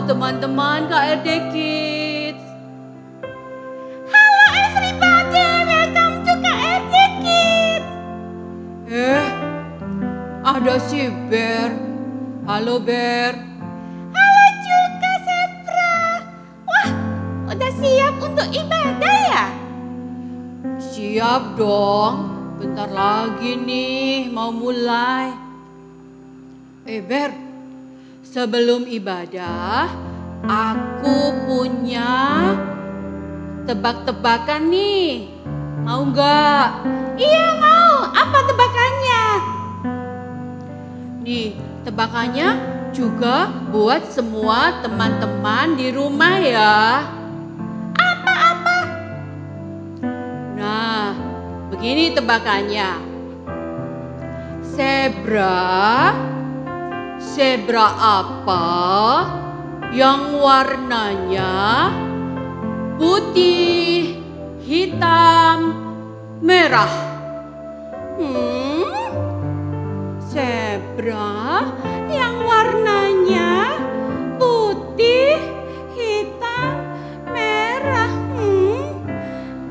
teman-teman KRD Kids. Halo everybody, welcome to KRD Kids. Ada si Bear. Halo Bear. Halo juga Zebra. Wah, udah siap untuk ibadah ya? Siap dong. Bentar lagi nih mau mulai. Bear, sebelum ibadah aku punya tebak-tebakan nih. Mau nggak? Iya mau, apa tebakannya? Nih, tebakannya juga buat semua teman-teman di rumah ya. Apa-apa? Nah, begini tebakannya. Zebra apa yang warnanya putih, hitam, merah? Zebra yang warnanya putih, hitam, merah.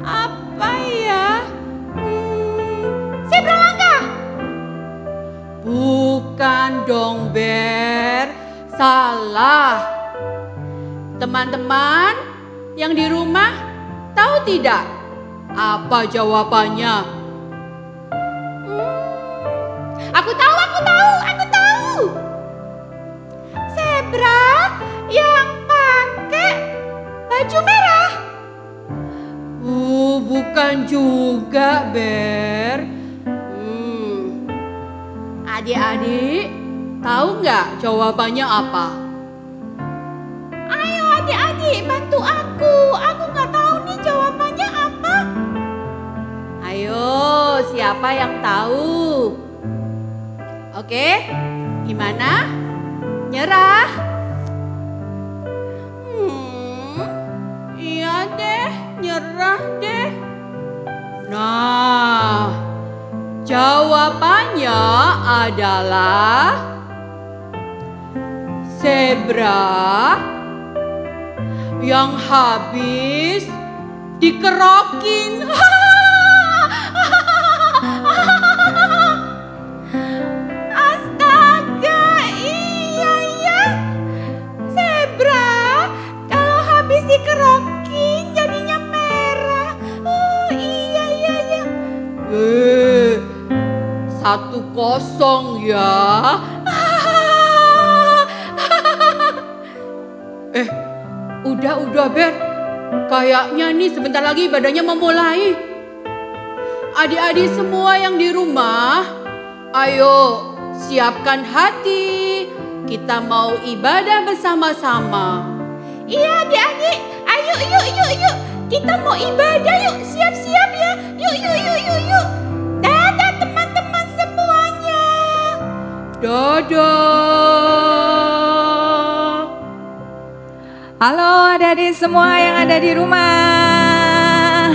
Apa ya? Zebra langka? Bukan dong Bear, salah. Teman-teman yang di rumah tahu tidak apa jawabannya? Aku tahu. Zebra yang pakai baju merah. Bukan juga Bear. Adik-adik tahu nggak jawabannya apa? Ayo adik-adik bantu aku. Aku nggak tahu nih jawabannya apa. Ayo, siapa yang tahu? Oke, gimana? Nyerah? Iya deh, nyerah deh. Nah, jawabannya adalah zebra yang habis dikerokin. Astaga, iya ya. Zebra kalau habis dikerokin jadinya merah. Iya. 1-0 ya. Udah Bear. Kayaknya nih sebentar lagi ibadahnya memulai. Adik-adik semua yang di rumah, ayo siapkan hati. Kita mau ibadah bersama-sama. Iya adik-adik, ayo yuk. Kita mau ibadah yuk, siap-siap ya. Yuk. Dadah teman-teman semuanya. Dadah. Halo adik-adik semua yang ada di rumah.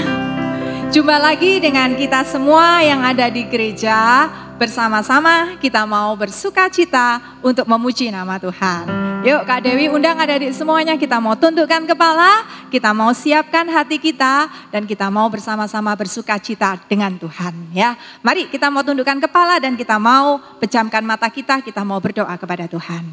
Jumpa lagi dengan kita semua yang ada di gereja. Bersama-sama kita mau bersuka-cita untuk memuji nama Tuhan. Yuk Kak Dewi undang adik-adik semuanya, kita mau tundukkan kepala, kita mau siapkan hati kita, dan kita mau bersama-sama bersuka-cita dengan Tuhan ya. Mari kita mau tundukkan kepala dan kita mau pejamkan mata kita mau berdoa kepada Tuhan.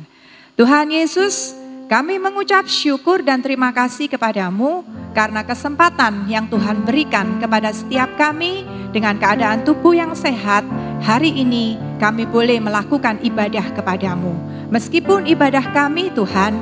Tuhan Yesus, kami mengucap syukur dan terima kasih kepadamu karena kesempatan yang Tuhan berikan kepada setiap kami dengan keadaan tubuh yang sehat. Hari ini kami boleh melakukan ibadah kepadamu. Meskipun ibadah kami Tuhan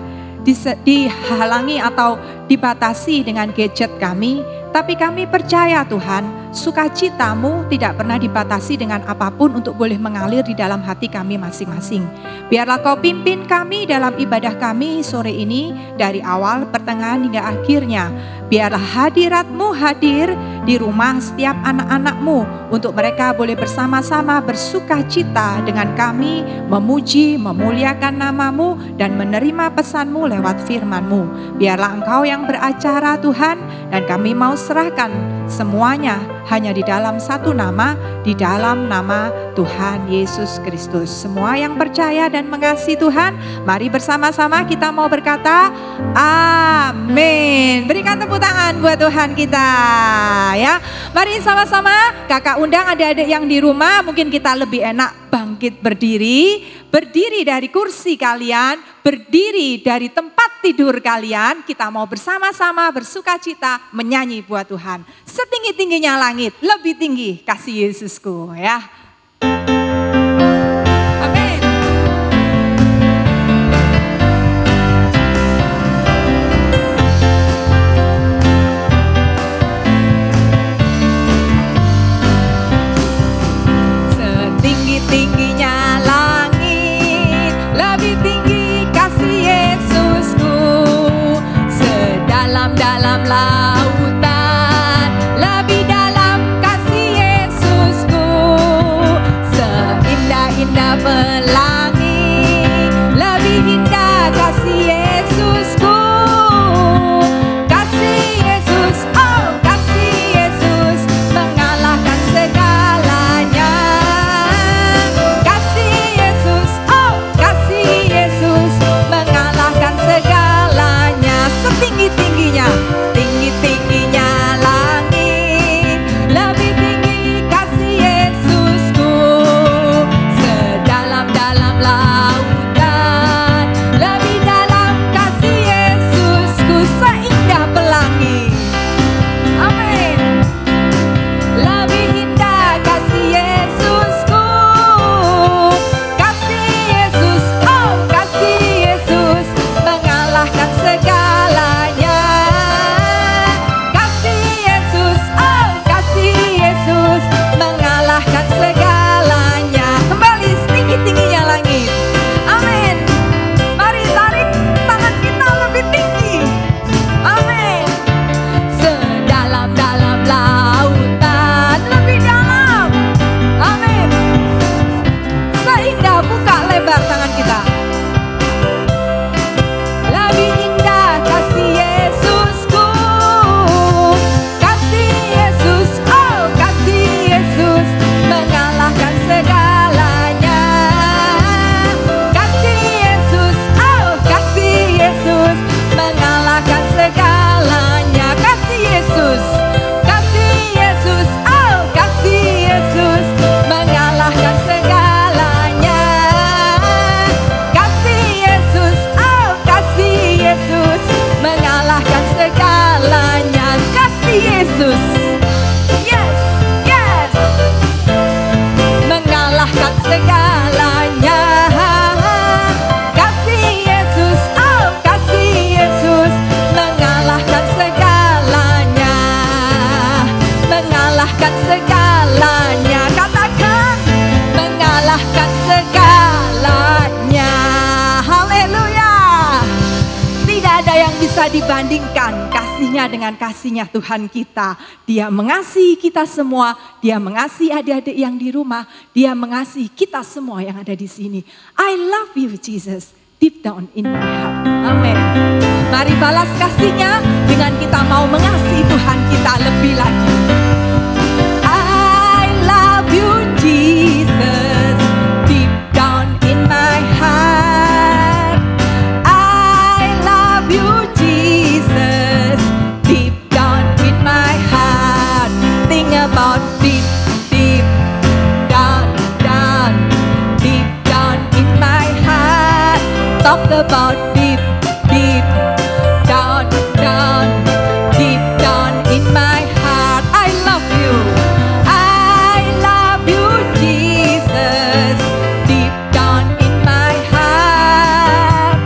dihalangi atau dibatasi dengan gadget kami, tapi kami percaya Tuhan, sukacitamu tidak pernah dibatasi dengan apapun untuk boleh mengalir di dalam hati kami masing-masing. Biarlah kau pimpin kami dalam ibadah kami sore ini dari awal, pertengahan hingga akhirnya. Biarlah hadiratmu hadir di rumah setiap anak-anakmu untuk mereka boleh bersama-sama bersukacita dengan kami, memuji, memuliakan namamu dan menerima pesanmu lewat firmanmu. Biarlah engkau yang beracara Tuhan, dan kami mau serahkan semuanya hanya di dalam satu nama, di dalam nama Tuhan Yesus Kristus. Semua yang percaya dan mengasihi Tuhan, mari bersama-sama kita mau berkata amin. Berikan tepuk tangan buat Tuhan kita ya. Mari sama-sama kakak undang adik-adik yang di rumah, mungkin kita lebih enak bangkit berdiri. Berdiri dari kursi kalian, berdiri dari tempat tidur kalian. Kita mau bersama-sama bersukacita menyanyi buat Tuhan. Setinggi-tingginya langit, lebih tinggi kasih Yesusku ya. Amin. Setinggi-tingginya langit, lebih tinggi kasih Yesusku. Sedalam-dalam lautan, lebih dalam kasih Yesusku. Seindah-indah pelangi, lebih indah kasih Yesusku. Kasih Yesus, oh kasih Yesus, mengalahkan segalanya. Kasih Yesus, oh kasih Yesus, mengalahkan segalanya. Setinggi-tingginya, tinggi-tingginya langit, lebih tinggi kasih Yesusku. Sedalam-dalam lautan, lebih dalam kasih Yesusku. Seindah pelangi, amin, lebih indah kasih Yesusku. Kasih Yesus, oh kasih Yesus, mengalahkan segalanya. Kasih Yesus, oh kasih Yesus, mengalahkan segalanya. Kembali setinggi-tingginya langit, amin. Mari tarik tangan kita lebih tinggi, amin. Sedalam-dalam lautan, lebih dalam, amin. Seindah, buka lebar tangan kita. Lebih indah kasih Yesusku. Kasih Yesus, oh kasih Yesus, mengalahkan segalanya. Kasih Yesus, oh kasih Yesus, mengalahkan segalanya. Kasih Yesus, oh kasih Yesus, mengalahkan segalanya. Kasih Yesus, oh kasih Yesus, mengalahkan segalanya. Kasih Yesus, yes, yes, mengalahkan segalanya. Kasih Yesus, oh kasih Yesus, mengalahkan segalanya. Mengalahkan segalanya, katakan mengalahkan segalanya. Haleluya. Tidak ada yang bisa dibandingkan kasihnya dengan kasihnya Tuhan kita. Dia mengasihi kita semua, dia mengasihi adik-adik yang di rumah, dia mengasihi kita semua yang ada di sini. I love you Jesus, deep down in my heart. Amin. Mari balas kasihnya dengan kita mau mengasihi Tuhan kita lebih lagi. I love you Jesus, deep down in my heart. I love you Jesus, deep down in my heart. Think about deep, deep down, down, deep down in my heart. Talk about deep, deep down, down, deep down in my heart. I love you. I love you Jesus, deep down in my heart.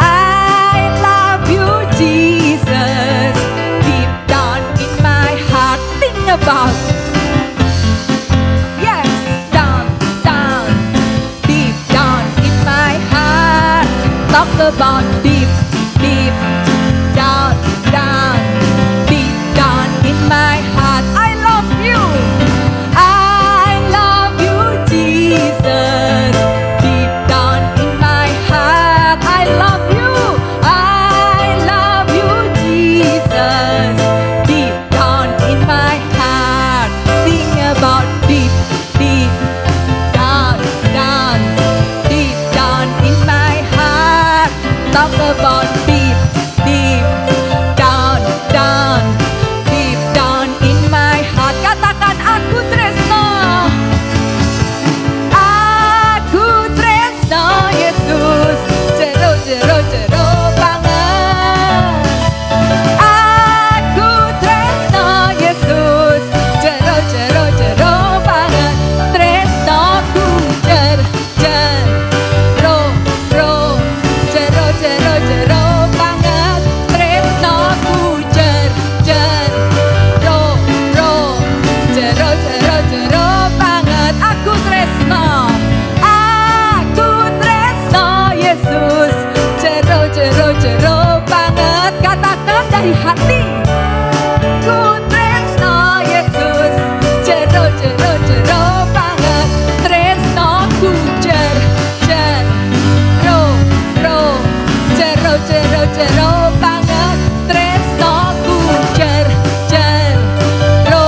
I love you Jesus, deep down in my heart. Think about, yes, down, down, deep down in my heart. Talk about about deep, deep down, down, deep down in my heart. Katakan aku tresno, aku tresno Yesus, jero jero jero banget. Aku tresno Yesus, jero jero jero banget. Tresnoku jer jer ro ro jero jero jero banget. Tresnoku jer jer ro ro jero jero jero banget. Aku tresno Yesus, jero jero jero banget. Katakan dari hati, ku tresno Yesus, jero jero jero banget. Tresnoku jer jer ro ro jero jero jero banget. Tresnoku jer jer ro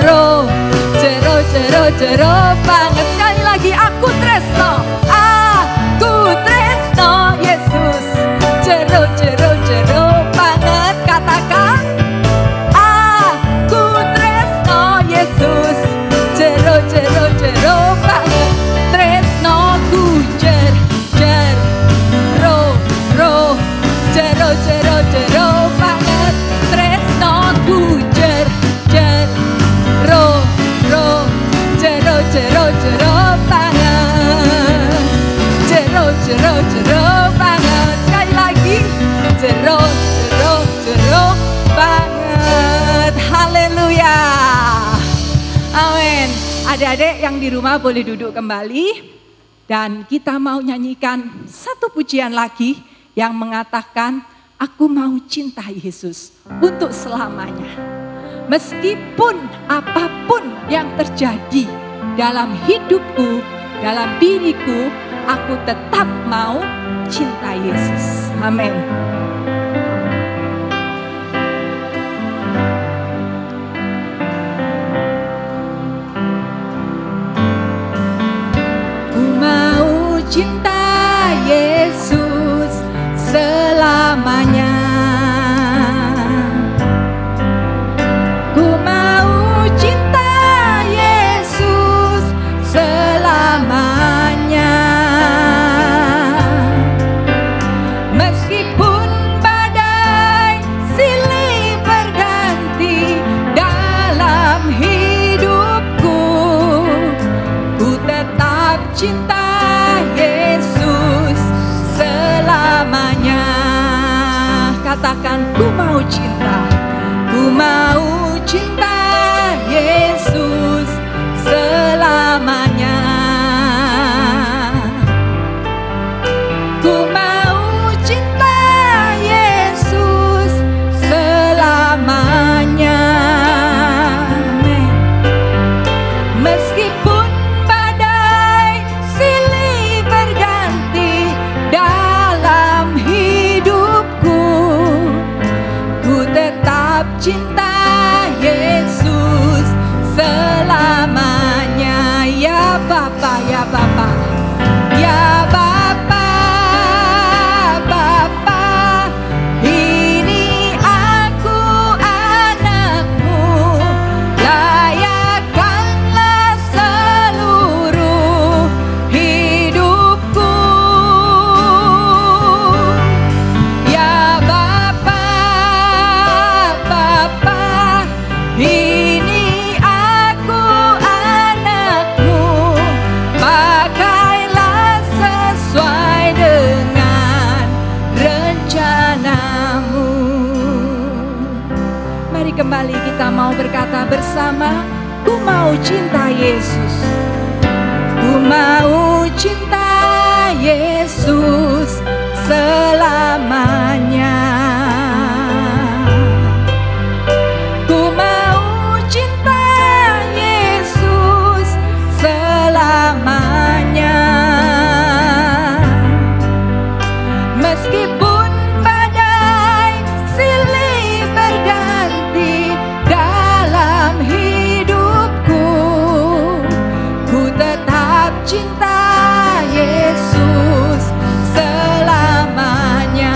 ro jero jero jero banget. Sekali lagi aku tresno, aku tresno Yesus, jero jero jero banget. Katakan aku tresno Yesus, jero jero jero banget. Tresnoku jer jer ro ro jero jero jero banget. Tresnoku jer jer ro ro jero jero jero banget. Jero jero jero banget. Sekali lagi, jero jero jero banget. Haleluya. Amin. Adik-adik yang di rumah boleh duduk kembali. Dan kita mau nyanyikan satu pujian lagi yang mengatakan, aku mau cinta Yesus untuk selamanya. Meskipun apapun yang terjadi dalam hidupku, dalam diriku, aku tetap mau cinta Yesus. Amin. Ku mau cinta Yesus selamanya. Ku mau cinta Yesus selamanya. Meskipun badai silih berganti dalam hidupku, ku tetap cinta Yesus selamanya. Katakan, ku mau cinta, ku mau cinta Yesus selamanya. Ku mau cinta Yesus selamanya. Amin. Meskipun badai silih berganti dalam hidupku, ku tetap cinta Yesus selamanya. Ya Bapa, ya Bapa, ya Bapa, Bapa, ini aku anakmu, layakkanlah seluruh hidupku. Ya Bapa, Bapa, ini aku anakmu, pakailah sesuai dengan rencanamu. Mari kembali kita mau berkata bersama, ku mau cinta Yesus, ku mau cinta Yesus selamanya. Ku mau cinta Yesus selamanya. Meskipun badai silih berganti dalam hidupku, ku tetap cinta Yesus selamanya.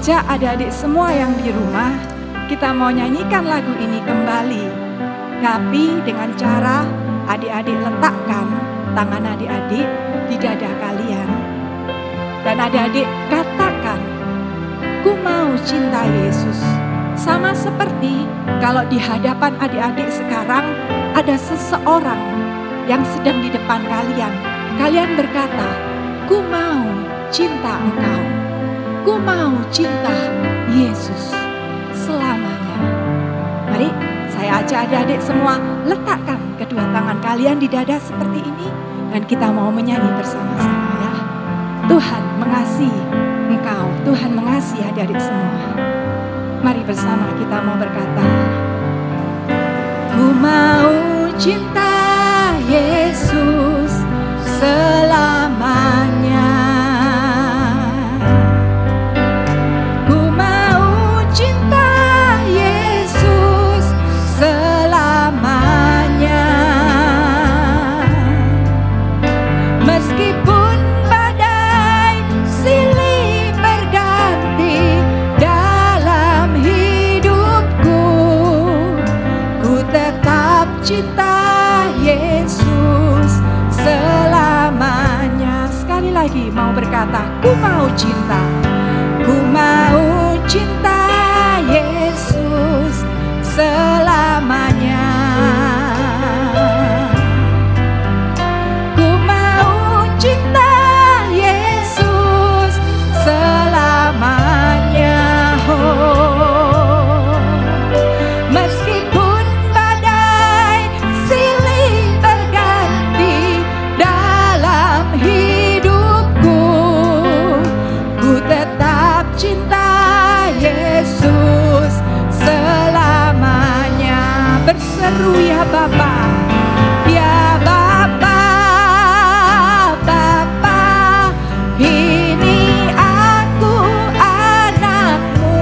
ajak adik-adik semua yang di rumah, kita mau nyanyikan lagu ini kembali. Tapi dengan cara adik-adik letakkan tangan adik-adik di dada kalian. Dan adik-adik katakan, ku mau cinta Yesus. Sama seperti kalau di hadapan adik-adik sekarang ada seseorang yang sedang di depan kalian. Kalian berkata, ku mau cinta Engkau. Ku mau cinta Yesus selamanya. Mari saya ajak adik-adik semua letakkan kedua tangan kalian di dada seperti ini. Dan kita mau menyanyi bersama-sama ya. Tuhan mengasihi Engkau, Tuhan mengasihi adik-adik semua. Mari bersama kita mau berkata, ku mau cinta Yesus selamanya. Ku mau cinta Yesus selamanya. Meskipun badai silih berganti dalam hidupku, ku tetap cinta Yesus selamanya. Sekali lagi mau berkata, ku mau cinta. Ku mau cinta Yesus selamanya. Ku mau cinta Yesus selamanya. Oh, meskipun badai silih berganti dalam hidupku, ku tetap cinta Yesus selamanya. Berseru ya Bapa, ya Bapa, Bapa, ini aku anakmu,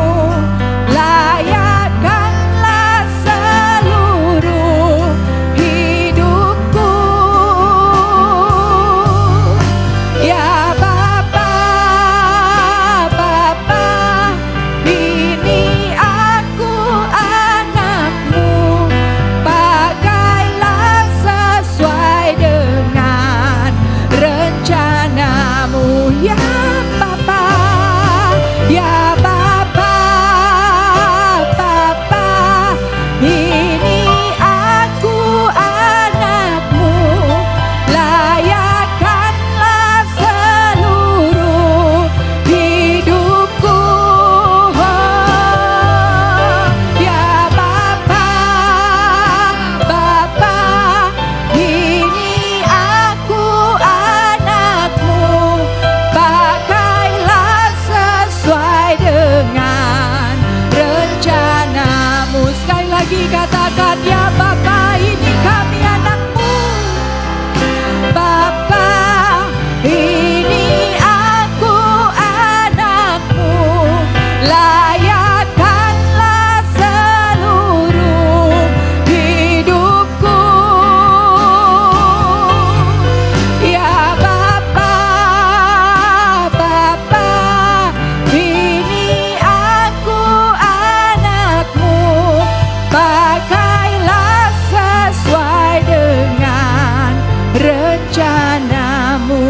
layakkanlah seluruh hidupku. Ya Bapa, Bapa, ini aku anakmu, pakailah sesuai dengan rencanamu. Ya Bapa, ya Bapa, Bapa, ini aku anakmu, layakkanlah seluruh hidupku. Ya Bapa, Bapa, ini aku anakmu, pakailah sesuai dengan rencanamu. Sekali lagi katakan, ya Bapa, ini kami anakmu. Bapa, ini aku anakmu, layakkanlah seluruh hidupku. Ya Bapa, Bapa, ini aku anakmu, pakailah sesuai dengan rencanamu.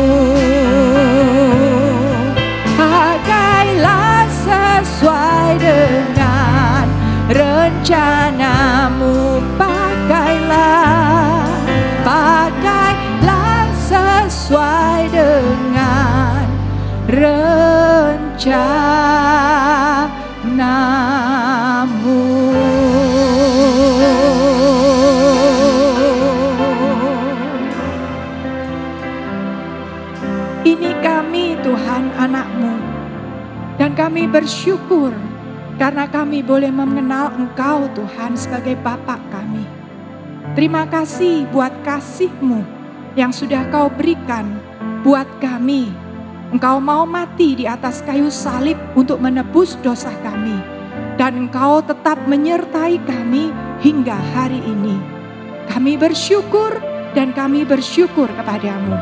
Pakailah sesuai dengan rencanamu. Pakailah, pakailah sesuai dengan rencanamu. Ini kami Tuhan anak-Mu, dan kami bersyukur karena kami boleh mengenal Engkau Tuhan sebagai Bapa kami. Terima kasih buat kasih-Mu yang sudah Kau berikan buat kami. Engkau mau mati di atas kayu salib untuk menebus dosa kami, dan Engkau tetap menyertai kami hingga hari ini. Kami bersyukur dan kami bersyukur kepadamu.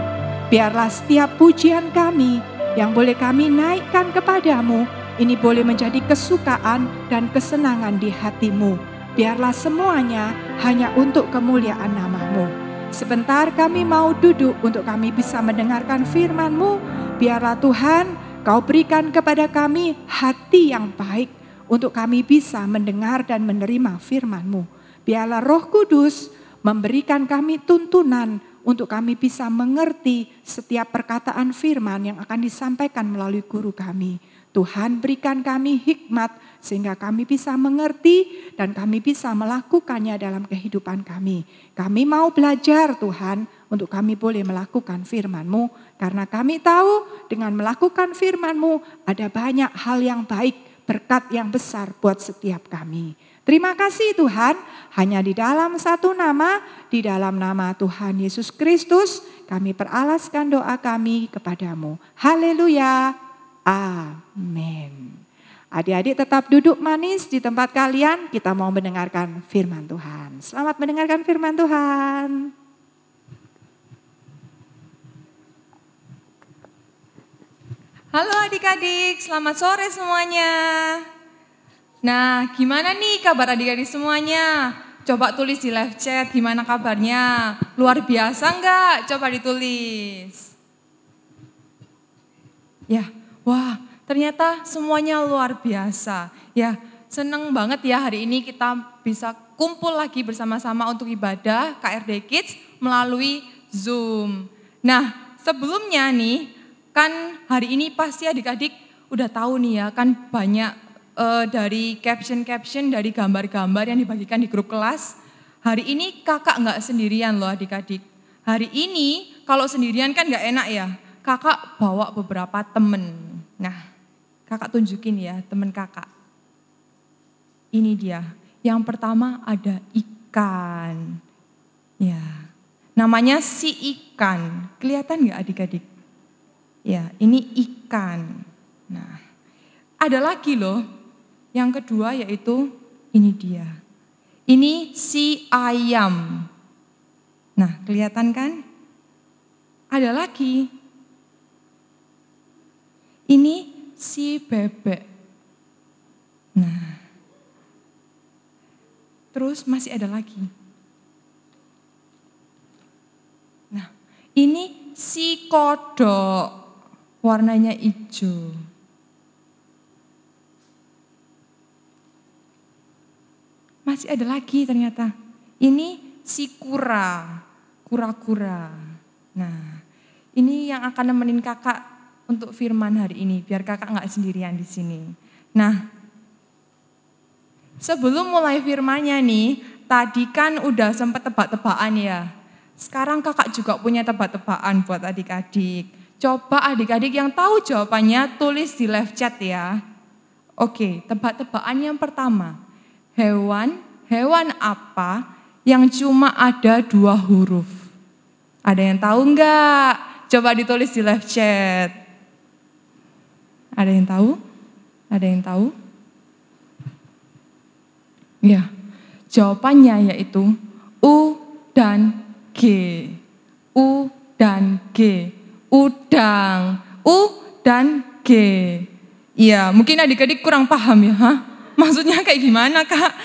Biarlah setiap pujian kami yang boleh kami naikkan kepadamu, ini boleh menjadi kesukaan dan kesenangan di hati-Mu. Biarlah semuanya hanya untuk kemuliaan nama-Mu. Sebentar kami mau duduk untuk kami bisa mendengarkan firman-Mu. Biarlah Tuhan, Kau berikan kepada kami hati yang baik untuk kami bisa mendengar dan menerima firman-Mu. Biarlah Roh Kudus memberikan kami tuntunan untuk kami bisa mengerti setiap perkataan firman yang akan disampaikan melalui guru kami. Tuhan berikan kami hikmat sehingga kami bisa mengerti dan kami bisa melakukannya dalam kehidupan kami. Kami mau belajar Tuhan untuk kami boleh melakukan firman-Mu. Karena kami tahu dengan melakukan firman-Mu ada banyak hal yang baik, berkat yang besar buat setiap kami. Terima kasih Tuhan, hanya di dalam satu nama, di dalam nama Tuhan Yesus Kristus, kami peralaskan doa kami kepadamu. Haleluya, amin. Adik-adik tetap duduk manis di tempat kalian, kita mau mendengarkan firman Tuhan. Selamat mendengarkan firman Tuhan. Halo adik-adik, selamat sore semuanya. Nah, gimana nih kabar adik-adik semuanya? Coba tulis di live chat gimana kabarnya. Luar biasa enggak? Coba ditulis. Ya, wah ternyata semuanya luar biasa. Ya, seneng banget ya hari ini kita bisa kumpul lagi bersama-sama untuk ibadah KRD Kids melalui Zoom. Nah, sebelumnya nih, kan hari ini pasti adik-adik udah tahu nih ya, kan banyak dari caption-caption, dari gambar-gambar yang dibagikan di grup kelas. Hari ini kakak nggak sendirian loh adik-adik. Hari ini kalau sendirian kan nggak enak ya. Kakak bawa beberapa temen. Nah, kakak tunjukin ya temen kakak. Ini dia. Yang pertama ada ikan. Ya, namanya si ikan. Kelihatan nggak adik-adik? Ya, ini ikan. Nah, ada lagi loh. Yang kedua yaitu ini dia. Ini si ayam. Nah, kelihatan kan? Ada lagi. Ini si bebek. Nah. Terus masih ada lagi. Nah, ini si kodok. Warnanya hijau. Masih ada lagi ternyata. Ini si kura-kura. Nah, ini yang akan nemenin kakak untuk firman hari ini. Biar kakak nggak sendirian di sini. Nah, sebelum mulai firmannya nih, tadi kan udah sempat tebak-tebakan ya. Sekarang kakak juga punya tebak-tebakan buat adik-adik. Coba adik-adik yang tahu jawabannya tulis di live chat ya. Oke, tebak-tebakan yang pertama. Hewan apa yang cuma ada 2 huruf? Ada yang tahu enggak? Coba ditulis di live chat. Ada yang tahu? Ada yang tahu? Ya, jawabannya yaitu U dan G. U dan G. Udang. U dan G. Iya, mungkin adik-adik kurang paham ya. Maksudnya kayak gimana Kak?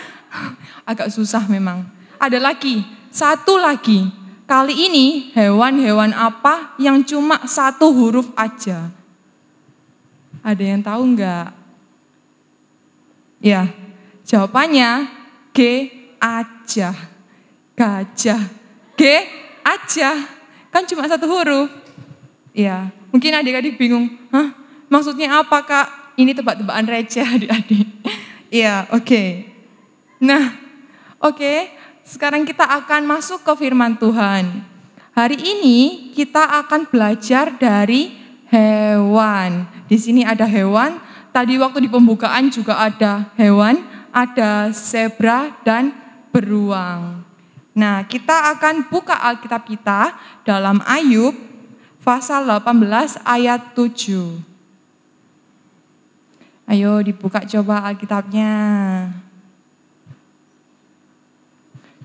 Agak susah memang. Ada lagi, satu lagi. Kali ini hewan-hewan apa yang cuma 1 huruf aja? Ada yang tahu enggak? Ya, jawabannya G aja. Gajah. G aja. Kan cuma 1 huruf. Ya, mungkin adik-adik bingung. Hah? Maksudnya apa Kak? Ini tebak-tebakan receh adik-adik. Iya, oke. Nah, oke. Sekarang kita akan masuk ke firman Tuhan. Hari ini kita akan belajar dari hewan. Di sini ada hewan. Tadi waktu di pembukaan juga ada hewan. Ada zebra dan beruang. Nah, kita akan buka Alkitab kita dalam Ayub pasal 18 ayat 7. Ayo dibuka coba Alkitabnya.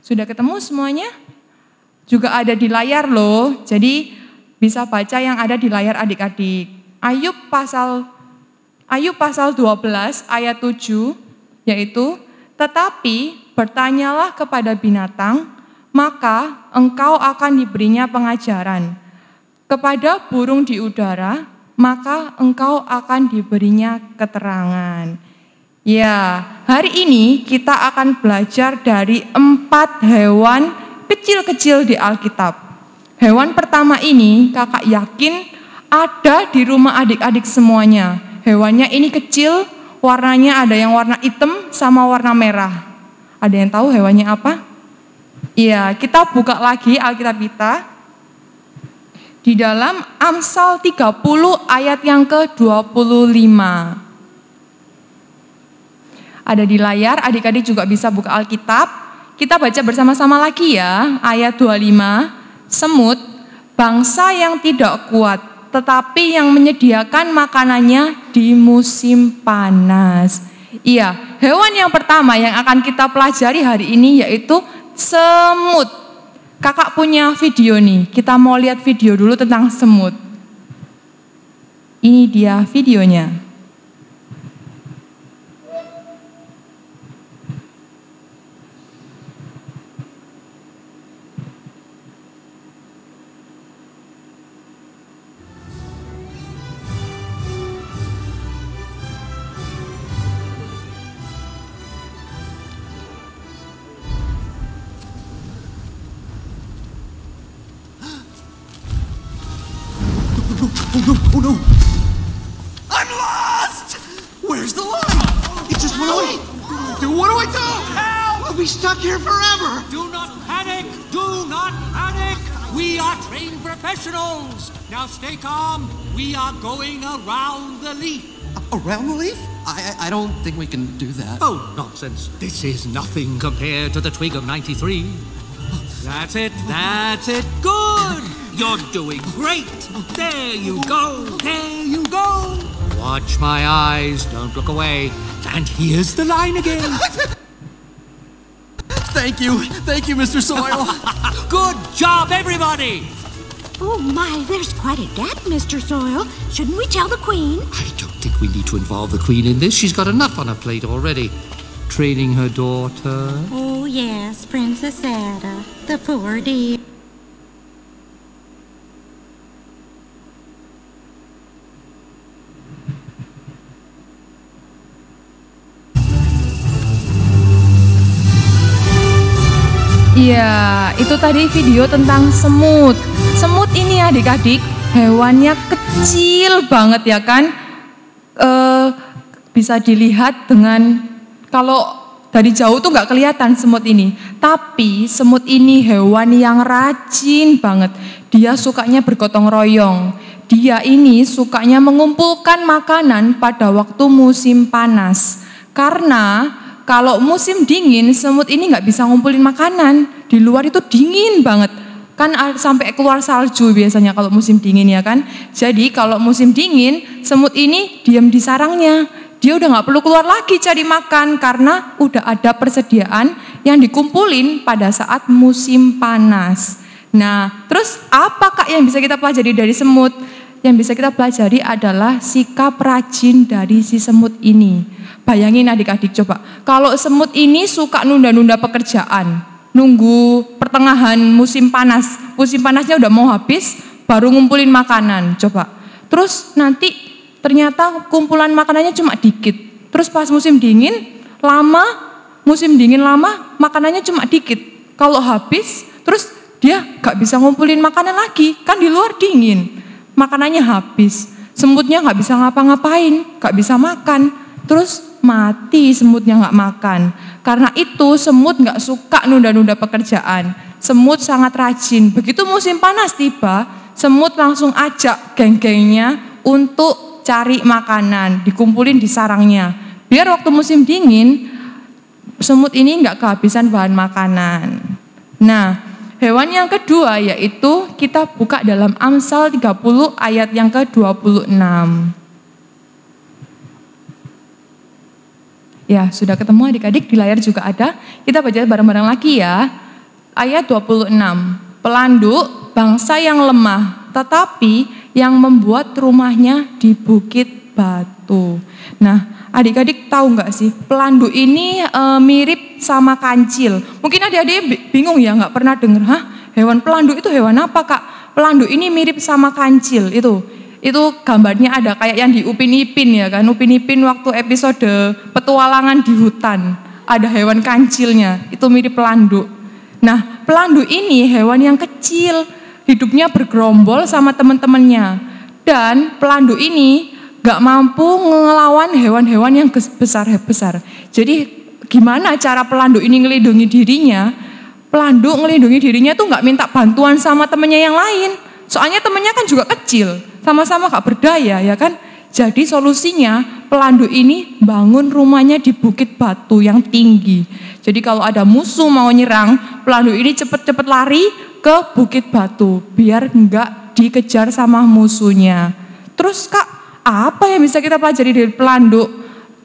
Sudah ketemu semuanya? Juga ada di layar loh. Jadi bisa baca yang ada di layar adik-adik. Ayub pasal Ayub pasal 12 ayat 7, yaitu, tetapi bertanyalah kepada binatang, maka engkau akan diberinya pengajaran. Kepada burung di udara, maka engkau akan diberinya keterangan. Ya, hari ini kita akan belajar dari 4 hewan kecil-kecil di Alkitab. Hewan pertama ini kakak yakin ada di rumah adik-adik semuanya. Hewannya ini kecil, warnanya ada yang warna hitam sama warna merah. Ada yang tahu hewannya apa? Iya, kita buka lagi Alkitab kita. Di dalam Amsal 30 ayat yang ke-25. Ada di layar, adik-adik juga bisa buka Alkitab. Kita baca bersama-sama lagi ya, ayat 25. Semut, bangsa yang tidak kuat, tetapi yang menyediakan makanannya di musim panas. Iya, hewan yang pertama yang akan kita pelajari hari ini yaitu semut. Kakak punya video nih, kita mau lihat video dulu tentang semut. Ini dia videonya. Oh no! I'm lost! Where's the line? It just went away! What do I do? Help! I'll be stuck here forever! Do not panic! Do not panic! We are trained professionals! Now stay calm. We are going around the leaf. Around the leaf? I don't think we can do that. Oh, nonsense. This is nothing compared to the twig of 93. That's it. That's it. Good! You're doing great. There you go. There you go. Watch my eyes. Don't look away. And here's the line again. Thank you, Mr. Soil. Good job, everybody. Oh my, there's quite a gap, Mr. Soil. Shouldn't we tell the Queen? I don't think we need to involve the Queen in this. She's got enough on her plate already. Training her daughter. Oh yes, Princess Ada, the poor dear. Iya, itu tadi video tentang semut. Semut ini adik-adik, hewannya kecil banget ya kan. Bisa dilihat dengan, kalau dari jauh tuh nggak kelihatan semut ini. Tapi semut ini hewan yang rajin banget. Dia sukanya bergotong royong. Dia ini sukanya mengumpulkan makanan pada waktu musim panas. Karena kalau musim dingin, semut ini nggak bisa ngumpulin makanan. Di luar itu dingin banget. Kan sampai keluar salju biasanya kalau musim dingin ya kan. Jadi kalau musim dingin, semut ini diam di sarangnya. Dia udah nggak perlu keluar lagi cari makan karena udah ada persediaan yang dikumpulin pada saat musim panas. Nah, terus apakah yang bisa kita pelajari dari semut? Yang bisa kita pelajari adalah sikap rajin dari si semut ini. Bayangin adik-adik coba, kalau semut ini suka nunda-nunda pekerjaan, nunggu pertengahan musim panas, musim panasnya udah mau habis, baru ngumpulin makanan, coba. Terus nanti ternyata kumpulan makanannya cuma dikit. Terus pas musim dingin lama, makanannya cuma dikit. Kalau habis, terus dia gak bisa ngumpulin makanan lagi, kan di luar dingin. Makanannya habis, semutnya gak bisa ngapa-ngapain, gak bisa makan. Terus mati semutnya gak makan. Karena itu semut gak suka nunda-nunda pekerjaan. Semut sangat rajin. Begitu musim panas tiba, semut langsung ajak geng-gengnya untuk cari makanan, dikumpulin di sarangnya. Biar waktu musim dingin, semut ini gak kehabisan bahan makanan. Nah, hewan yang kedua yaitu kita buka dalam Amsal 30 ayat yang ke-26. Ya, sudah ketemu adik-adik, di layar juga ada. Kita baca bareng-bareng lagi ya. Ayat 26. Pelanduk bangsa yang lemah, tetapi yang membuat rumahnya di bukit batu. batu. Nah, adik-adik tahu nggak sih, pelandu ini mirip sama kancil. Mungkin adik-adik bingung ya, nggak pernah dengar, hewan pelandu itu hewan apa kak? Pelandu ini mirip sama kancil itu gambarnya ada kayak yang di Upin Ipin ya kan, Upin Ipin waktu episode petualangan di hutan, ada hewan kancilnya, itu mirip pelandu. Nah, pelandu ini hewan yang kecil, hidupnya bergerombol sama teman-temannya. Dan pelandu ini gak mampu ngelawan hewan-hewan yang besar-besar. Jadi gimana cara pelandu ini ngelindungi dirinya? Pelandu ngelindungi dirinya tuh gak minta bantuan sama temennya yang lain. Soalnya temennya kan juga kecil, sama-sama gak berdaya ya kan. Jadi solusinya pelandu ini bangun rumahnya di bukit batu yang tinggi. Jadi kalau ada musuh mau nyerang, pelandu ini cepet-cepet lari ke bukit batu biar enggak dikejar sama musuhnya. Terus kak, apa yang bisa kita pelajari dari pelandu?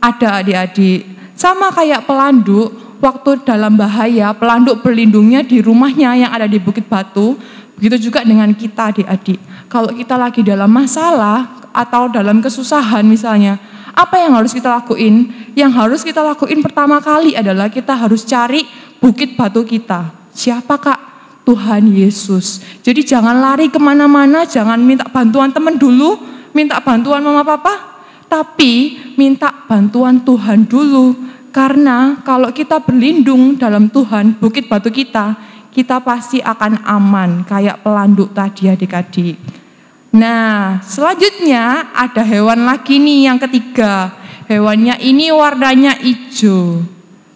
Ada adik-adik, sama kayak pelandu, waktu dalam bahaya, pelandu berlindungnya di rumahnya yang ada di bukit batu. Begitu juga dengan kita adik-adik. Kalau kita lagi dalam masalah atau dalam kesusahan misalnya, apa yang harus kita lakuin? Yang harus kita lakuin pertama kali adalah kita harus cari bukit batu kita. Siapa kak? Tuhan Yesus. Jadi jangan lari kemana-mana, jangan minta bantuan teman dulu, minta bantuan mama papa, tapi minta bantuan Tuhan dulu. Karena kalau kita berlindung dalam Tuhan, bukit batu kita pasti akan aman, kayak pelandu tadi adik-adik. Nah, selanjutnya ada hewan lagi nih yang ketiga. Hewannya ini warnanya hijau,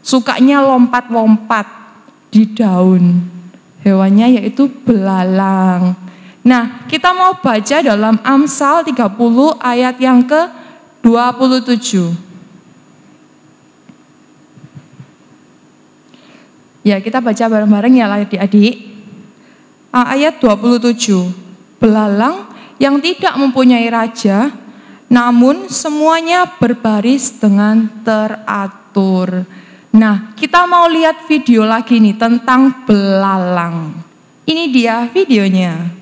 sukanya lompat-lompat di daun. Hewannya yaitu belalang. Nah, kita mau baca dalam Amsal 30 ayat yang ke-27. Ya, kita baca bareng-bareng ya adik-adik. Ayat 27. Belalang yang tidak mempunyai raja, namun semuanya berbaris dengan teratur. Nah, kita mau lihat video lagi nih tentang belalang. Ini dia videonya.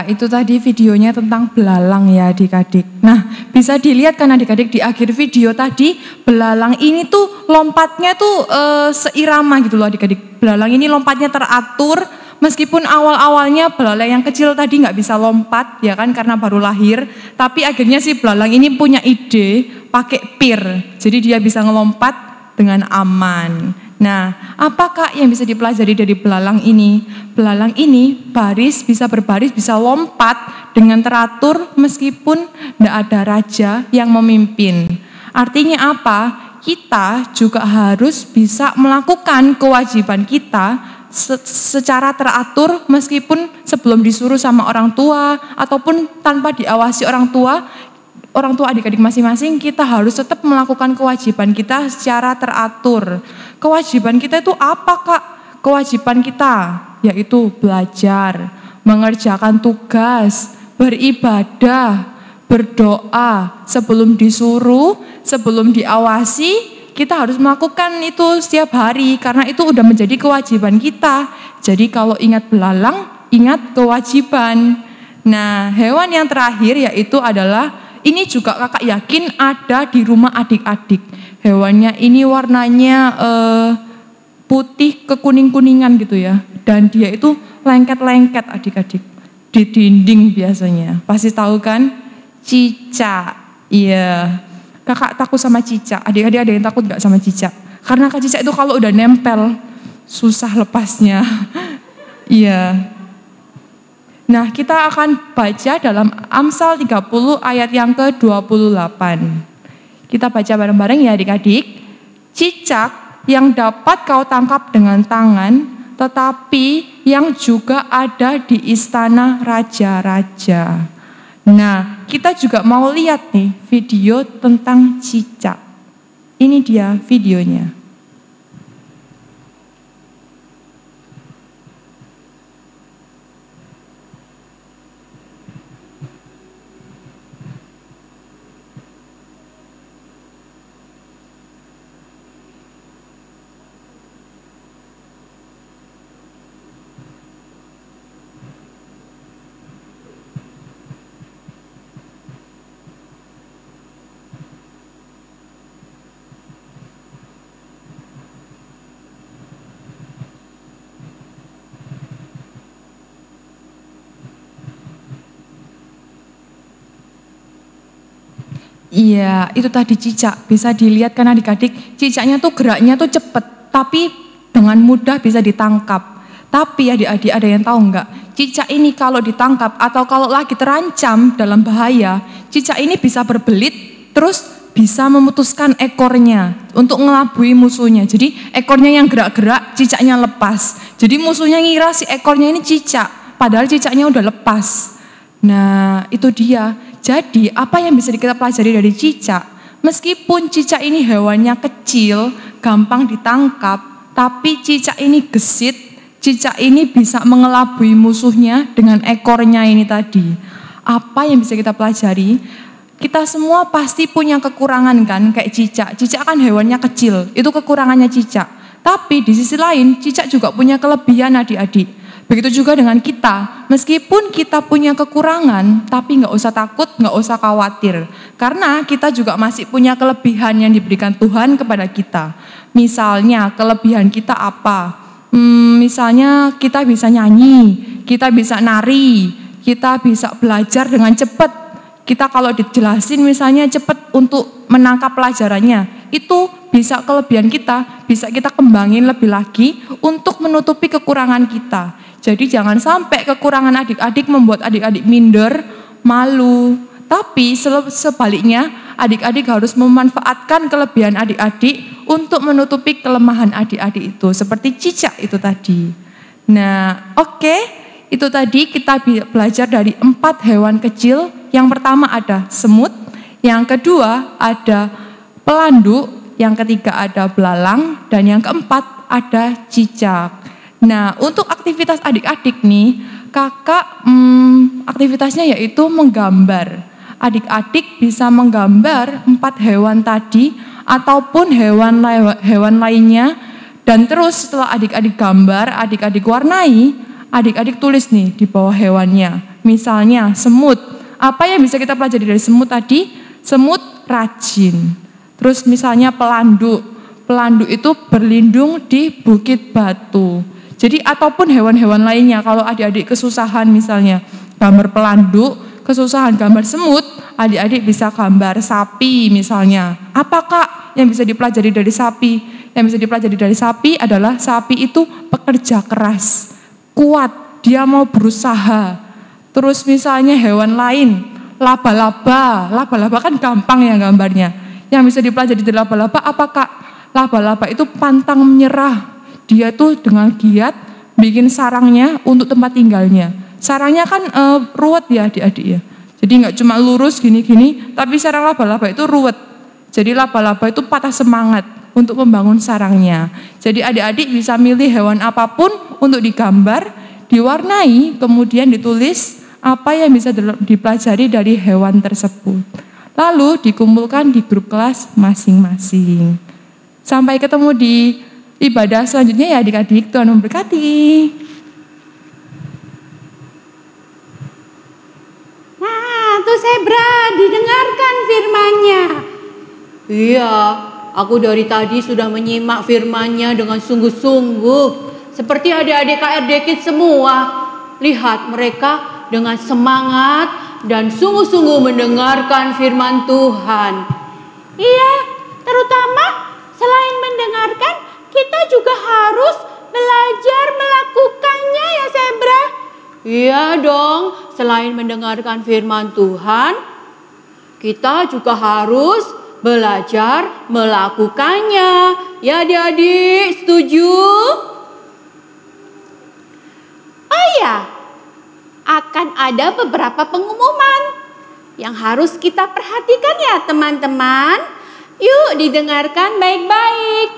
Ya, itu tadi videonya tentang belalang ya adik-adik. Nah, bisa dilihat kan adik-adik di akhir video tadi, belalang ini tuh lompatnya tuh seirama gitu loh adik-adik. Belalang ini lompatnya teratur, meskipun awal-awalnya belalang yang kecil tadi nggak bisa lompat ya kan karena baru lahir. Tapi akhirnya si belalang ini punya ide pakai pir, jadi dia bisa ngelompat dengan aman. Nah, apakah yang bisa dipelajari dari belalang ini? Belalang ini bisa berbaris, bisa lompat dengan teratur meskipun tidak ada raja yang memimpin. Artinya apa? Kita juga harus bisa melakukan kewajiban kita secara teratur meskipun sebelum disuruh sama orang tua ataupun tanpa diawasi orang tua adik-adik masing-masing, kita harus tetap melakukan kewajiban kita secara teratur. Kewajiban kita itu apa Kak? Kewajiban kita yaitu belajar, mengerjakan tugas, beribadah, berdoa. Sebelum disuruh, sebelum diawasi, kita harus melakukan itu setiap hari karena itu udah menjadi kewajiban kita. Jadi kalau ingat belalang, ingat kewajiban. Nah, hewan yang terakhir yaitu adalah ini juga kakak yakin ada di rumah adik-adik. Hewannya ini warnanya putih kekuning-kuningan gitu ya. Dan dia itu lengket-lengket adik-adik. Di dinding biasanya. Pasti tahu kan? Cicak. Iya. Kakak takut sama cicak. Adik-adik ada yang takut gak sama cicak? Karena cicak itu kalau udah nempel, susah lepasnya. Iya. Nah, kita akan baca dalam Amsal 30 ayat yang ke-28. Kita baca bareng-bareng ya adik-adik. Cicak yang dapat kau tangkap dengan tangan, tetapi yang juga ada di istana raja-raja. Nah, kita juga mau lihat nih video tentang cicak. Ini dia videonya. Iya, itu tadi cicak. Bisa dilihat kan adik-adik, cicaknya tuh geraknya tuh cepet, tapi dengan mudah bisa ditangkap. Tapi adik-adik ada yang tahu nggak? Cicak ini kalau ditangkap atau kalau lagi terancam dalam bahaya, cicak ini bisa berbelit, terus bisa memutuskan ekornya untuk ngelabui musuhnya. Jadi ekornya yang gerak-gerak, cicaknya lepas. Jadi musuhnya ngira si ekornya ini cicak, padahal cicaknya udah lepas. Nah, itu dia. Jadi apa yang bisa kita pelajari dari cicak? Meskipun cicak ini hewannya kecil, gampang ditangkap, tapi cicak ini gesit, cicak ini bisa mengelabui musuhnya dengan ekornya ini tadi. Apa yang bisa kita pelajari? Kita semua pasti punya kekurangan kan, kayak cicak. Cicak kan hewannya kecil, itu kekurangannya cicak. Tapi di sisi lain, cicak juga punya kelebihan adik-adik. Begitu juga dengan kita, meskipun kita punya kekurangan, tapi nggak usah takut, nggak usah khawatir. Karena kita juga masih punya kelebihan yang diberikan Tuhan kepada kita. Misalnya kelebihan kita apa? Misalnya kita bisa nyanyi, kita bisa nari, kita bisa belajar dengan cepat. Kita kalau dijelasin misalnya cepat untuk menangkap pelajarannya, itu bisa kelebihan kita, bisa kita kembangin lebih lagi untuk menutupi kekurangan kita. Jadi jangan sampai kekurangan adik-adik membuat adik-adik minder, malu. Tapi sebaliknya adik-adik harus memanfaatkan kelebihan adik-adik untuk menutupi kelemahan adik-adik itu. Seperti cicak itu tadi. Nah, oke. Itu tadi kita belajar dari 4 hewan kecil. Yang pertama ada semut, yang kedua ada pelanduk, yang ketiga ada belalang, dan yang keempat ada cicak. Nah, untuk aktivitas adik-adik nih, kakak aktivitasnya yaitu menggambar. Adik-adik bisa menggambar 4 hewan tadi ataupun hewan lainnya, dan terus setelah adik-adik gambar, adik-adik warnai, adik-adik tulis nih di bawah hewannya. Misalnya semut. Apa yang bisa kita pelajari dari semut tadi? Semut rajin. Terus misalnya pelanduk. Pelanduk itu berlindung di bukit batu. Jadi ataupun hewan-hewan lainnya, kalau adik-adik kesusahan misalnya gambar pelanduk, kesusahan gambar semut, adik-adik bisa gambar sapi misalnya. Apa Kak yang bisa dipelajari dari sapi? Yang bisa dipelajari dari sapi adalah sapi itu pekerja keras, kuat, dia mau berusaha. Terus misalnya hewan lain, laba-laba. Laba-laba kan gampang ya gambarnya. Yang bisa dipelajari dari laba-laba apa Kak? Laba-laba itu pantang menyerah. Dia tuh dengan giat bikin sarangnya untuk tempat tinggalnya. Sarangnya kan ruwet ya adik-adik ya. Jadi nggak cuma lurus gini-gini, tapi sarang laba-laba itu ruwet. Jadi laba-laba itu patah semangat untuk membangun sarangnya. Jadi adik-adik bisa milih hewan apapun untuk digambar, diwarnai, kemudian ditulis apa yang bisa dipelajari dari hewan tersebut. Lalu dikumpulkan di grup kelas masing-masing. Sampai ketemu di ibadah selanjutnya ya adik-adik, Tuhan memberkati. Nah, tuh Zebra, didengarkan firman-Nya. Iya, aku dari tadi sudah menyimak firman-Nya dengan sungguh-sungguh. Seperti adik-adik KRD Kids semua. Lihat mereka dengan semangat dan sungguh-sungguh mendengarkan firman Tuhan. Iya, terutama selain mendengarkan, kita juga harus belajar melakukannya ya Zebra. Iya dong, selain mendengarkan firman Tuhan, kita juga harus belajar melakukannya. Ya adik-adik, setuju? Oh iya, akan ada beberapa pengumuman yang harus kita perhatikan ya teman-teman. Yuk didengarkan baik-baik.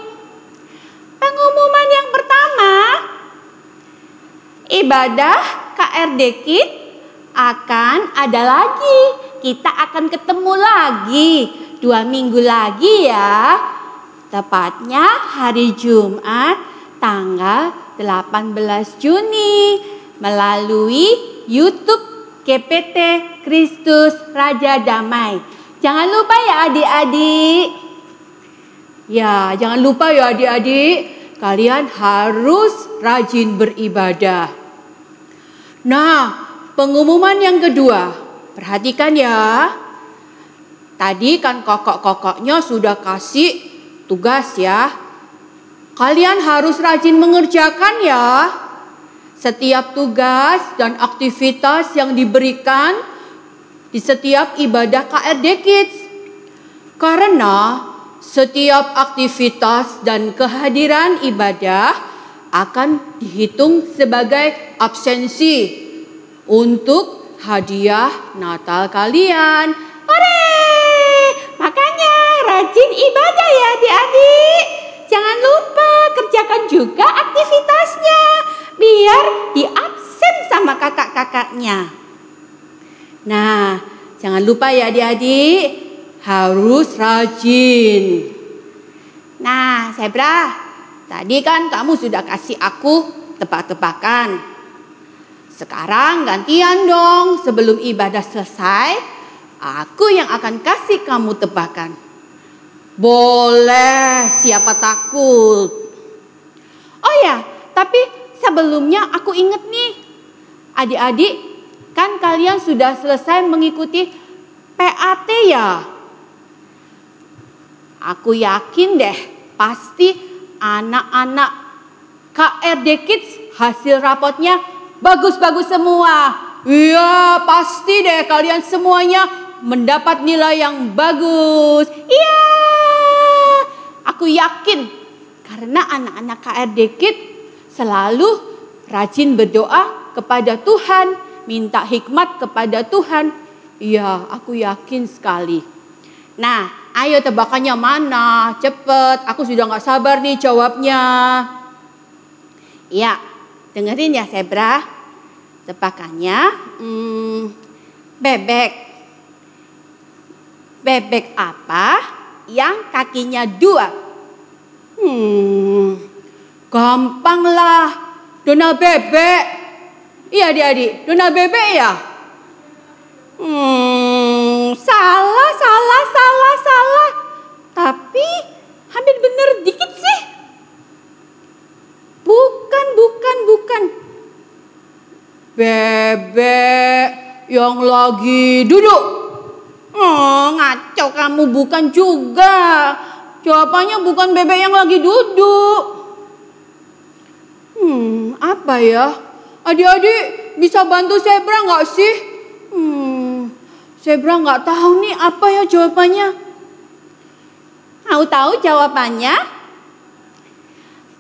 Pengumuman yang pertama, ibadah KRD Kids akan ada lagi. Kita akan ketemu lagi 2 minggu lagi ya. Tepatnya hari Jumat tanggal 18 Juni melalui YouTube GPT Kristus Raja Damai. Jangan lupa ya adik-adik. Ya, jangan lupa ya adik-adik. Kalian harus rajin beribadah. Nah, pengumuman yang kedua. Perhatikan ya. Tadi kan kokok-kokoknya sudah kasih tugas ya. Kalian harus rajin mengerjakan ya. Setiap tugas dan aktivitas yang diberikan di setiap ibadah KRD Kids. Karena setiap aktivitas dan kehadiran ibadah akan dihitung sebagai absensi untuk hadiah Natal kalian. Hore! Makanya rajin ibadah ya adik-adik. Jangan lupa kerjakan juga aktivitasnya biar diabsen sama kakak-kakaknya. Nah, jangan lupa ya adik-adik, harus rajin. Nah, Zebra, tadi kan kamu sudah kasih aku tebak-tebakan. Sekarang gantian dong, sebelum ibadah selesai, aku yang akan kasih kamu tebakan. Boleh, siapa takut? Oh ya, tapi sebelumnya aku inget nih, adik-adik, kan kalian sudah selesai mengikuti PAT ya? Aku yakin deh, pasti anak-anak KRD Kids hasil rapotnya bagus-bagus semua. Iya, pasti deh kalian semuanya mendapat nilai yang bagus. Iya, aku yakin karena anak-anak KRD Kids selalu rajin berdoa kepada Tuhan, minta hikmat kepada Tuhan. Iya, aku yakin sekali. Nah, ayo tebakannya mana? Cepet, aku sudah gak sabar nih jawabnya. Iya, dengerin ya Zebra. Tebakannya bebek. Bebek apa yang kakinya 2? Gampang lah. Dona bebek. Iya adik-adik, dona bebek ya? Salah. Tapi hampir bener dikit sih. Bukan. Bebek yang lagi duduk. Ngaco kamu, bukan juga. Jawabannya bukan bebek yang lagi duduk. Apa ya? Adik-adik bisa bantu Zebra nggak sih? Zebra nggak tahu nih apa ya jawabannya. Mau tahu jawabannya?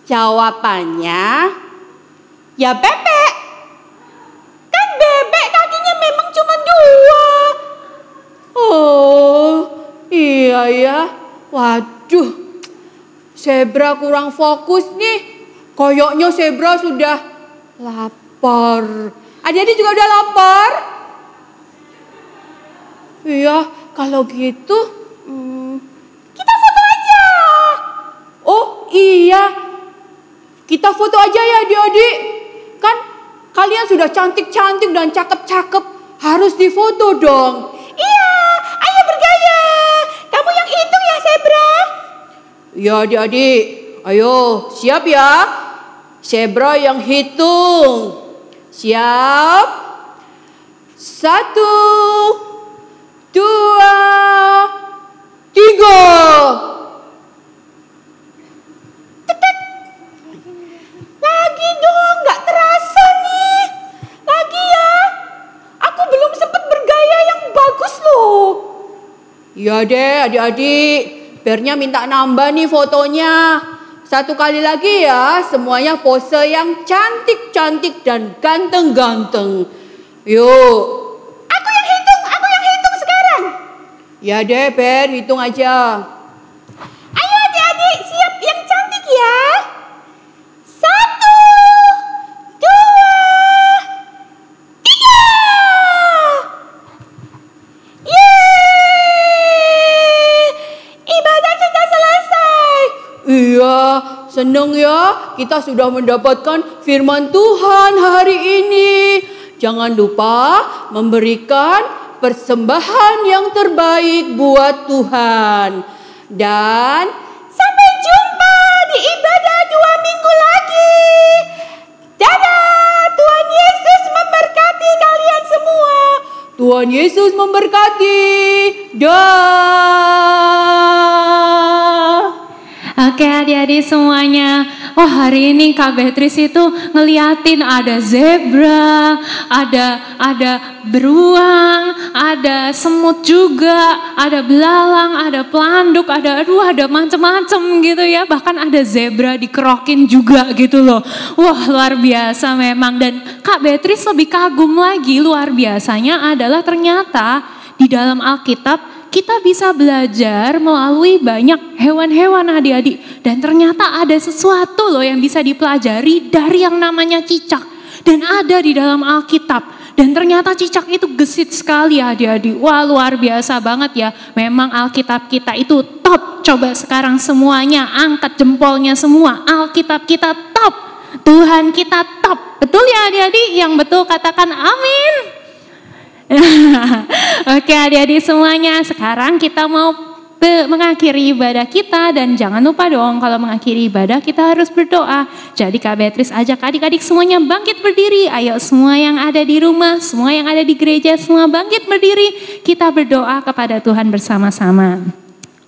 Jawabannya ya bebek. Kan bebek kakinya memang cuma 2. Oh, iya ya. Waduh, Zebra kurang fokus nih. Kayaknya Zebra sudah lapar. Adik-adik juga udah lapar? Iya, kalau gitu kita foto aja. Oh iya, kita foto aja ya adik-adik. Kan kalian sudah cantik-cantik dan cakep-cakep, harus difoto dong. Iya, ayo bergaya. Kamu yang hitung ya Zebra? Iya adik-adik, ayo siap ya. Zebra yang hitung. Siap? 1, 2, 3. Lagi dong, gak terasa nih. Lagi ya. Aku belum sempat bergaya yang bagus loh. Iya deh adik-adik. Bernya minta nambah nih fotonya. 1 kali lagi ya. Semuanya pose yang cantik-cantik dan ganteng-ganteng. Yuk. Aku yang hitung sekarang. Ya deh Ber, hitung aja. Ayo adik-adik, siap yang cantik ya. 1, 2, 3. Yeay, ibadah sudah selesai. Iya, senang ya kita sudah mendapatkan firman Tuhan hari ini. Jangan lupa memberikan persembahan yang terbaik buat Tuhan. Dan sampai jumpa di ibadah 2 minggu lagi. Dadah, Tuhan Yesus memberkati kalian semua. Tuhan Yesus memberkati. Dah. Oke adik-adik semuanya, hari ini Kak Beatrice itu ngeliatin ada zebra, ada beruang, ada semut juga, ada belalang, ada pelanduk, ada macam-macam gitu ya. Bahkan ada zebra dikerokin juga gitu loh. Wah luar biasa memang. Dan Kak Beatrice lebih kagum lagi, luar biasanya adalah ternyata di dalam Alkitab kita bisa belajar melalui banyak hewan-hewan adik-adik. Dan ternyata ada sesuatu loh yang bisa dipelajari dari yang namanya cicak. Dan ada di dalam Alkitab. Dan ternyata cicak itu gesit sekali adik-adik. Wah luar biasa banget ya. Memang Alkitab kita itu top. Coba sekarang semuanya angkat jempolnya semua. Alkitab kita top. Tuhan kita top. Betul ya adik-adik? Yang betul katakan amin. Oke adik-adik semuanya, sekarang kita mau mengakhiri ibadah kita. Dan jangan lupa dong kalau mengakhiri ibadah kita harus berdoa. Jadi Kak Beatrice ajak adik-adik semuanya bangkit berdiri. Ayo semua yang ada di rumah, semua yang ada di gereja, semua bangkit berdiri. Kita berdoa kepada Tuhan bersama-sama.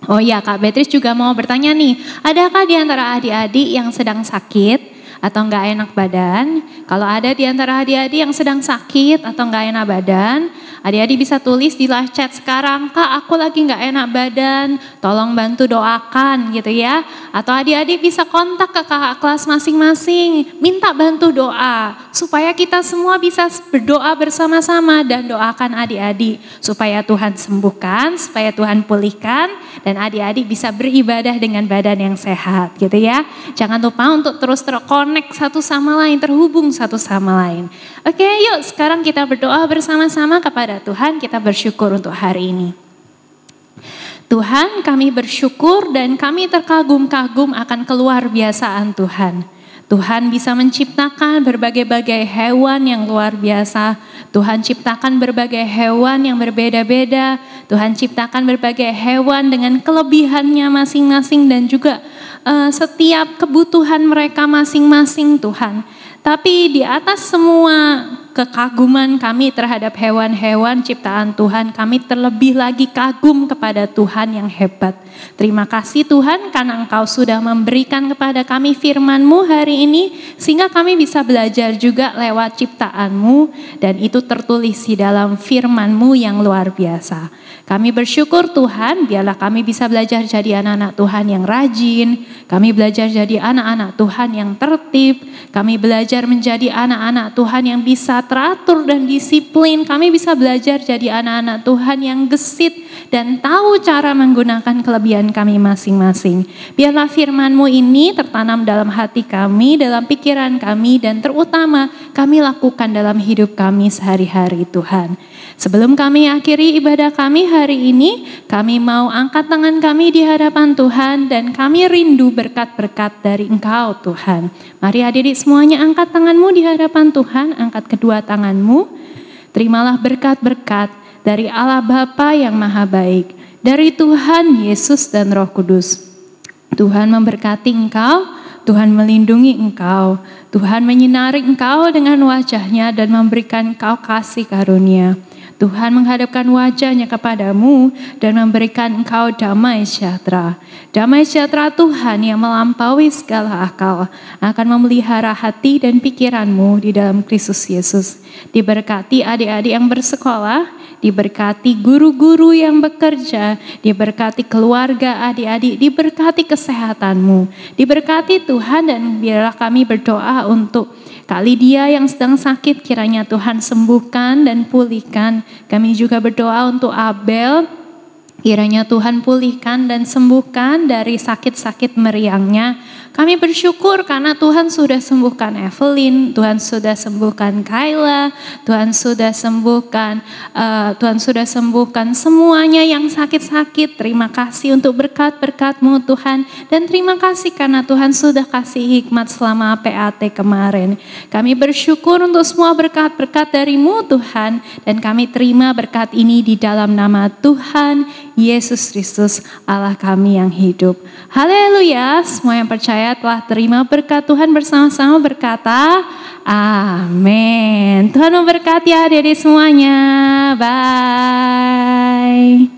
Oh ya, Kak Beatrice juga mau bertanya nih, adakah di antara adik-adik yang sedang sakit atau enggak enak badan? Kalau ada di antara adik-adik yang sedang sakit atau enggak enak badan, adik-adik bisa tulis di live chat sekarang, Kak aku lagi enggak enak badan, tolong bantu doakan gitu ya. Atau adik-adik bisa kontak ke kakak kelas masing-masing, minta bantu doa. Supaya kita semua bisa berdoa bersama-sama dan doakan adik-adik. Supaya Tuhan sembuhkan, supaya Tuhan pulihkan, dan adik-adik bisa beribadah dengan badan yang sehat gitu ya. Jangan lupa untuk terus terkonek satu sama lain, terhubung satu sama lain. Oke, yuk sekarang kita berdoa bersama-sama kepada Tuhan, kita bersyukur untuk hari ini. Tuhan, kami bersyukur dan kami terkagum-kagum akan keluar biasaan Tuhan. Tuhan bisa menciptakan berbagai-bagai hewan yang luar biasa. Tuhan ciptakan berbagai hewan yang berbeda-beda. Tuhan ciptakan berbagai hewan dengan kelebihannya masing-masing dan juga setiap kebutuhan mereka masing-masing Tuhan. Tapi di atas semua kekaguman kami terhadap hewan-hewan ciptaan Tuhan, kami terlebih lagi kagum kepada Tuhan yang hebat. Terima kasih Tuhan karena Engkau sudah memberikan kepada kami firman-Mu hari ini, sehingga kami bisa belajar juga lewat ciptaan-Mu, dan itu tertulis di dalam firman-Mu yang luar biasa. Kami bersyukur Tuhan, biarlah kami bisa belajar jadi anak-anak Tuhan yang rajin, kami belajar jadi anak-anak Tuhan yang tertib, kami belajar menjadi anak-anak Tuhan yang bisa teratur dan disiplin, kami bisa belajar jadi anak-anak Tuhan yang gesit dan tahu cara menggunakan kelebihan kami masing-masing. Biarlah firman-Mu ini tertanam dalam hati kami, dalam pikiran kami, dan terutama kami lakukan dalam hidup kami sehari-hari Tuhan. Sebelum kami akhiri ibadah kami hari ini, kami mau angkat tangan kami di hadapan Tuhan dan kami rindu berkat-berkat dari Engkau Tuhan. Mari adik-adik semuanya angkat tanganmu di hadapan Tuhan, angkat kedua tanganmu. Terimalah berkat-berkat dari Allah Bapa yang Maha Baik, dari Tuhan Yesus dan Roh Kudus. Tuhan memberkati engkau, Tuhan melindungi engkau, Tuhan menyinari engkau dengan wajah-Nya dan memberikan engkau kasih karunia. Tuhan menghadapkan wajah-Nya kepadamu dan memberikan engkau damai sejahtera. Damai sejahtera Tuhan yang melampaui segala akal akan memelihara hati dan pikiranmu di dalam Kristus Yesus. Diberkati adik-adik yang bersekolah, diberkati guru-guru yang bekerja, diberkati keluarga adik-adik, diberkati kesehatanmu, diberkati Tuhan. Dan biarlah kami berdoa untuk Kak Lydia yang sedang sakit, kiranya Tuhan sembuhkan dan pulihkan. Kami juga berdoa untuk Abel, kiranya Tuhan pulihkan dan sembuhkan dari sakit-sakit meriangnya. Kami bersyukur karena Tuhan sudah sembuhkan Evelyn, Tuhan sudah sembuhkan Kayla, Tuhan sudah sembuhkan semuanya yang sakit-sakit. Terima kasih untuk berkat-berkat-Mu Tuhan, dan terima kasih karena Tuhan sudah kasih hikmat selama PAT kemarin. Kami bersyukur untuk semua berkat-berkat dari-Mu Tuhan, dan kami terima berkat ini di dalam nama Tuhan Yesus Kristus Allah kami yang hidup. Haleluya, semua yang percaya telah terima berkat Tuhan bersama-sama berkata amin. Tuhan memberkati adik-adik semuanya. Bye.